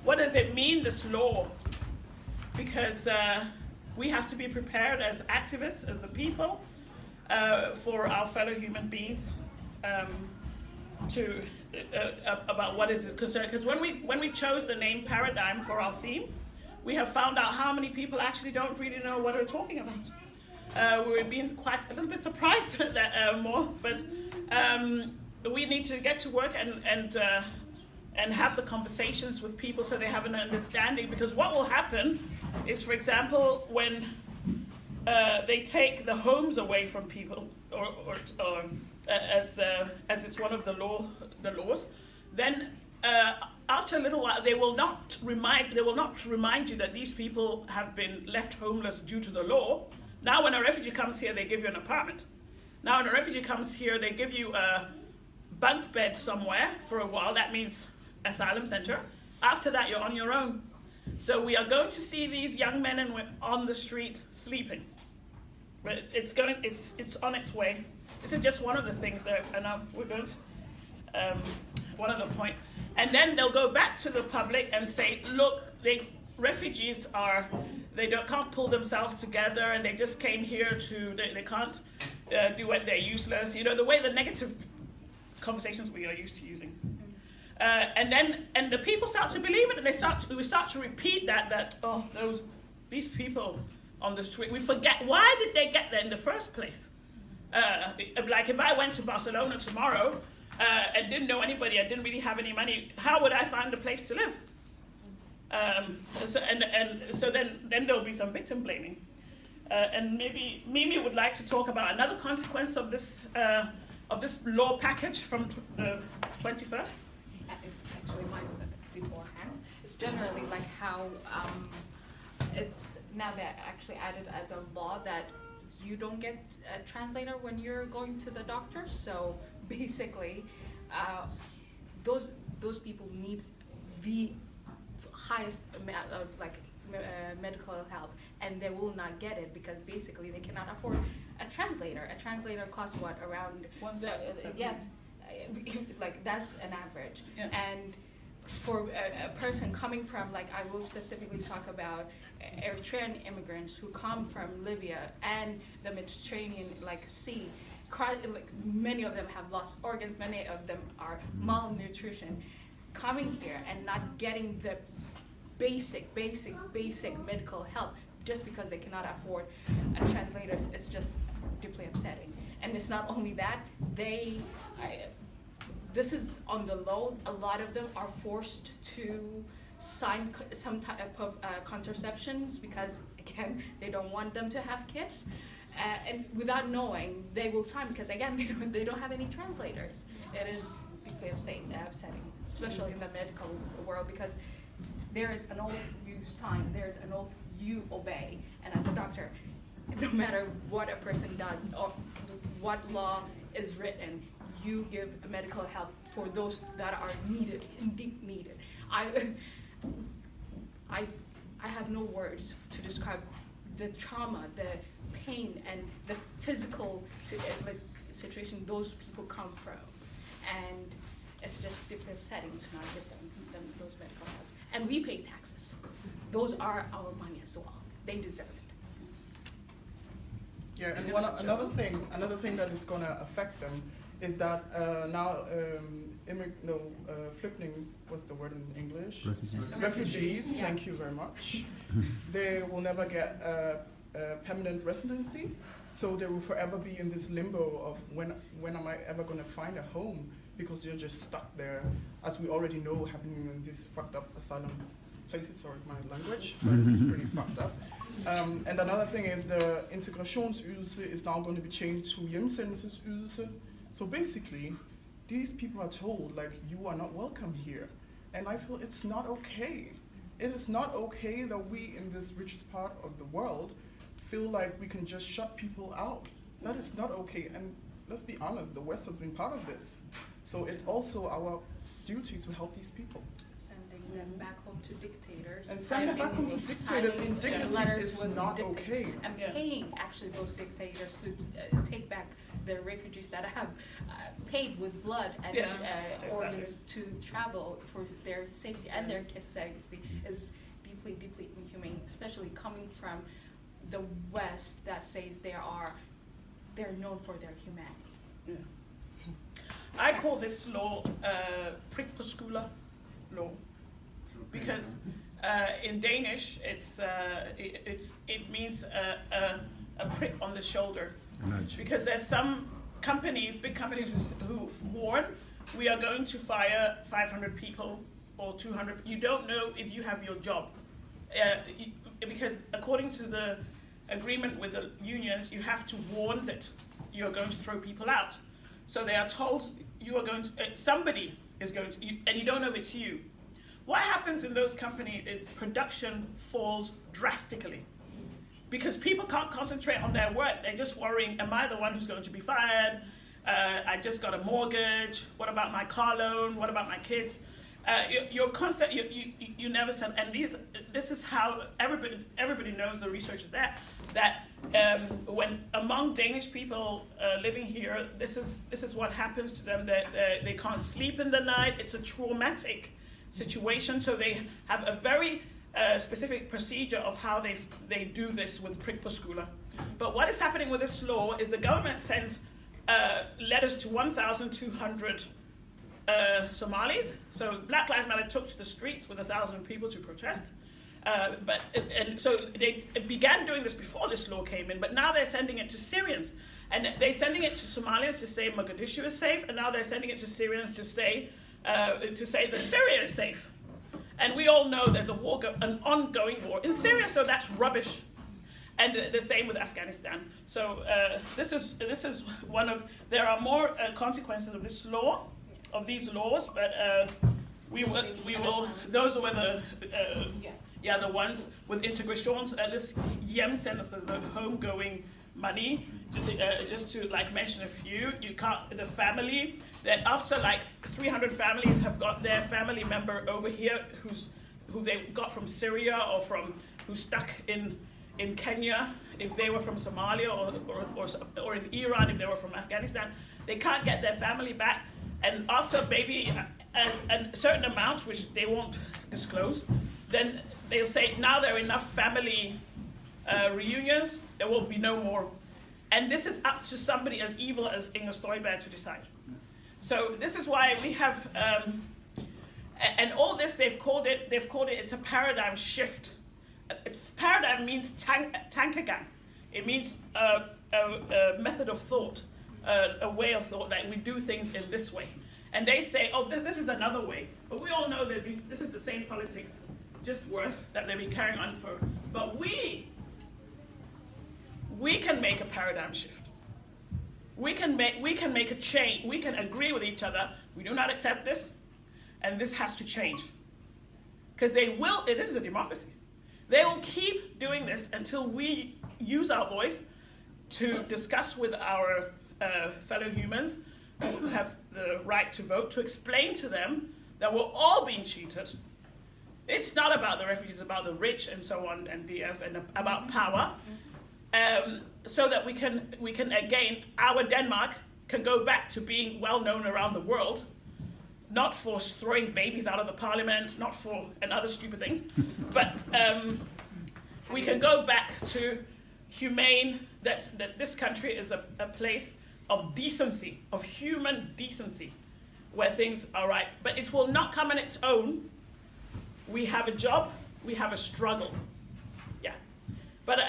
what does it mean, this law? Because we have to be prepared as activists, as the people, for our fellow human beings, to about what is it concerned. Because when we chose the name Paradigm for our theme, we have found out how many people actually don't really know what we're talking about. We're being quite a little bit surprised at that more, but we need to get to work and have the conversations with people so they have an understanding. Because what will happen is, for example, when they take the homes away from people, or as it's one of the laws, then after a little while they will not remind you that these people have been left homeless due to the law. Now, when a refugee comes here, they give you an apartment. Now, when a refugee comes here, they give you a bunk bed somewhere for a while. That means asylum center. After that, you're on your own. So we are going to see these young men and women on the street sleeping. It's on its way. This is just one of the things that we're going to, one of the point. And then they'll go back to the public and say, look, refugees can't pull themselves together, and they just came here they can't do what they're useless. The way the negative conversations we are used to using. And the people start to believe it, and we start to repeat that these people on the street, we forget, why did they get there in the first place? Like if I went to Barcelona tomorrow and didn't know anybody, I didn't really have any money, how would I find a place to live? So then there'll be some victim blaming. And maybe Mimi would like to talk about another consequence of this law package from 21st. It's actually mine was beforehand. It's generally like how it's now that actually added as a law that you don't get a translator when you're going to the doctor. So basically, those people need the highest amount of medical help, and they will not get it because basically they cannot afford a translator. A translator costs what, around yes, like that's an average. Yeah. And for a person coming from, I will specifically talk about Eritrean immigrants who come from Libya and the Mediterranean Sea. Many of them have lost organs, many of them are malnutrition. Coming here and not getting the basic medical help just because they cannot afford a translator is just deeply upsetting. And it's not only that, this is on the low. A lot of them are forced to sign some type of contraceptions because, again, they don't want them to have kids. And without knowing, they will sign because, again, they don't have any translators. It is deeply upsetting, especially in the medical world, because there is an oath you sign, there is an oath you obey. And as a doctor, no matter what a person does or what law is written, you give medical help for those that are needed, indeed needed. I have no words to describe the trauma, the pain, and the physical situation those people come from. And it's just deeply upsetting to not give them those medical help. And we pay taxes. Those are our money as well. They deserve it. Yeah, and another thing that is gonna affect them is that now flüchtling, what's the word in English? Refugees. Yeah. Thank you very much. They will never get a permanent residency, so they will forever be in this limbo of when am I ever gonna find a home, because you're just stuck there, as we already know happening in these fucked up asylum places. Sorry, my language, but it's pretty fucked up. And another thing is the integrationsydelse is now going to be changed to hjemsendelsesydelse. So basically, these people are told, you are not welcome here. And I feel it's not okay. It is not okay that we in this richest part of the world feel like we can just shut people out. That is not okay. And let's be honest, the West has been part of this. So it's also our duty to help these people. Sending them back home to dictators. And send them back home to dictators signing indignities letters is with not okay. And Yeah. paying actually those dictators to take back the refugees that have paid with blood and Yeah, organs to travel for their safety and their kids' safety is deeply, deeply inhumane, especially coming from the West that says they're known for their humanity. Yeah. I call this law prikkpåskole law because in Danish it means a prick on the shoulder. Because there's some companies, big companies who warn, we are going to fire 500 people or 200. You don't know if you have your job. Because according to the agreement with the unions, you have to warn that you are going to throw people out. So they are told you are going to, somebody is going to, and you don't know if it's you. What happens in those companies is production falls drastically. Because people can't concentrate on their work. They're just worrying, am I the one who's going to be fired? I just got a mortgage. What about my car loan? What about my kids? You're constant, you never send, and this is how everybody knows, the research is there, that when among Danish people living here, this is what happens to them. They can't sleep in the night. It's a traumatic situation, so they have a very specific procedure of how they do this with prikkpåskole. But what is happening with this law is the government sends letters to 1,200 Somalis. So Black Lives Matter took to the streets with 1,000 people to protest. So they began doing this before this law came in, but now they're sending it to Syrians. And they're sending it to Somalians to say Mogadishu is safe, and now they're sending it to Syrians to say that Syria is safe. And we all know there's an ongoing war in Syria, so that's rubbish. And the same with Afghanistan. So this is one of, there are more consequences of this law, of these laws, but we will, those were the ones with integrations, this hjemsendelser, the homegoing money, just to like mention a few, the family, that after like 300 families have got their family member over here who they got from Syria or who's stuck in Kenya, if they were from Somalia or in Iran, if they were from Afghanistan, they can't get their family back. And after maybe a certain amount, which they won't disclose, then they'll say, now there are enough family reunions, there will be no more. And this is up to somebody as evil as Inger Støjberg to decide. So this is why we have, and all this they've called it, it's a paradigm shift. Paradigm means tankegang. It means a method of thought, a way of thought, like we do things in this way. And they say, oh, this is another way. But we all know that this is the same politics, just worse, that they've been carrying on for. But we can make a paradigm shift. We can make a change. We can agree with each other. We do not accept this, and this has to change. Because this is a democracy. They will keep doing this until we use our voice to discuss with our fellow humans who have the right to vote, to explain to them that we're all being cheated. It's not about the refugees, it's about the rich and so on, and BF, and about power. So that we can again, our Denmark can go back to being well known around the world, not for throwing babies out of the parliament, not for and other stupid things, but we can go back to humane, that this country is a place of decency, of human decency, where things are right. But it will not come on its own. We have a job, we have a struggle. Yeah. But